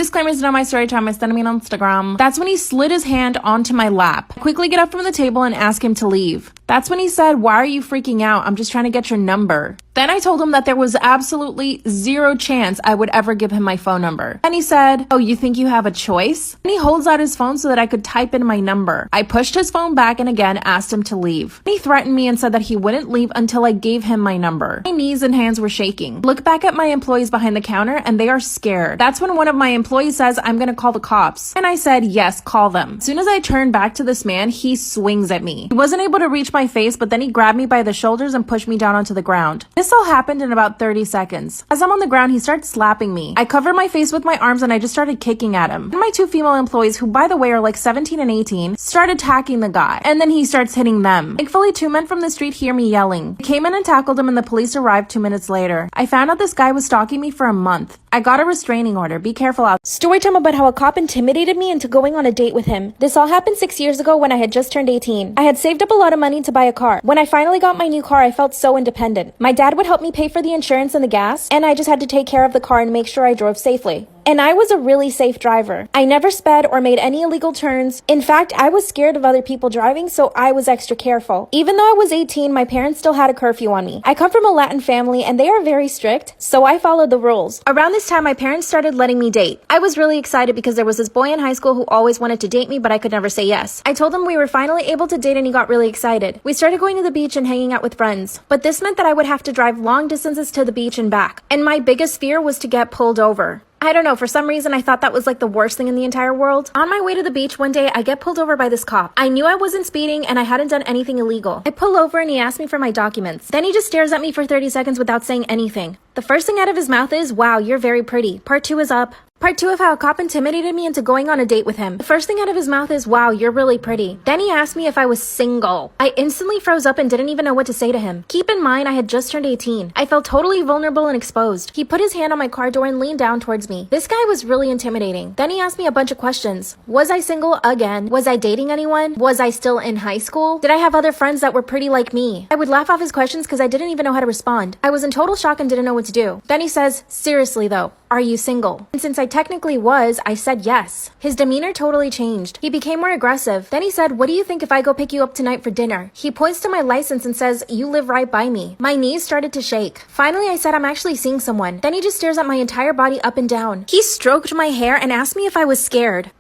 Disclaimers is not my story time. I sent him on Instagram. That's when he slid his hand onto my lap. I quickly get up from the table and ask him to leave. That's when he said, "Why are you freaking out? I'm just trying to get your number." Then I told him that there was absolutely zero chance I would ever give him my phone number. And he said, "Oh, you think you have a choice?" And he holds out his phone so that I could type in my number. I pushed his phone back and again asked him to leave. He threatened me and said that he wouldn't leave until I gave him my number. My knees and hands were shaking. Look back at my employees behind the counter and they are scared. That's when one of my employees says, "I'm gonna call the cops." And I said, "Yes, call them." As soon as I turned back to this man, he swings at me. He wasn't able to reach my face, but then he grabbed me by the shoulders and pushed me down onto the ground. This all happened in about 30 seconds. As I'm on the ground, he starts slapping me. I covered my face with my arms and I just started kicking at him. And my two female employees, who by the way are like 17 and 18, start attacking the guy. And then he starts hitting them. Thankfully, two men from the street hear me yelling. I came in and tackled him and the police arrived 2 minutes later. I found out this guy was stalking me for a month. I got a restraining order. Be careful out. Storytime about how a cop intimidated me into going on a date with him. This all happened 6 years ago when I had just turned 18. I had saved up a lot of money to buy a car. When I finally got my new car, I felt so independent. My dad would help me pay for the insurance and the gas, and I just had to take care of the car and make sure I drove safely. And I was a really safe driver. I never sped or made any illegal turns. In fact, I was scared of other people driving, so I was extra careful. Even though I was 18, my parents still had a curfew on me. I come from a Latin family and they are very strict, so I followed the rules. Around this time, my parents started letting me date. I was really excited because there was this boy in high school who always wanted to date me, but I could never say yes. I told him we were finally able to date and he got really excited. We started going to the beach and hanging out with friends. But this meant that I would have to drive long distances to the beach and back. And my biggest fear was to get pulled over. I don't know, for some reason I thought that was like the worst thing in the entire world. On my way to the beach one day, I get pulled over by this cop. I knew I wasn't speeding and I hadn't done anything illegal. I pull over and he asks me for my documents. Then he just stares at me for 30 seconds without saying anything. The first thing out of his mouth is, "Wow, you're very pretty. Part 2 is up." Part 2 of how a cop intimidated me into going on a date with him. The first thing out of his mouth is, "Wow, you're really pretty." Then he asked me if I was single. I instantly froze up and didn't even know what to say to him. Keep in mind, I had just turned 18. I felt totally vulnerable and exposed. He put his hand on my car door and leaned down towards me. This guy was really intimidating. Then he asked me a bunch of questions. Was I single again? Was I dating anyone? Was I still in high school? Did I have other friends that were pretty like me? I would laugh off his questions because I didn't even know how to respond. I was in total shock and didn't know what to do. Then he says, "Seriously though, are you single?" And since I technically was, I said yes. His demeanor totally changed. He became more aggressive. Then he said, "What do you think if I go pick you up tonight for dinner?" He points to my license and says, "You live right by me." My knees started to shake. Finally, I said, "I'm actually seeing someone." Then he just stares at my entire body up and down. He stroked my hair and asked me if I was scared.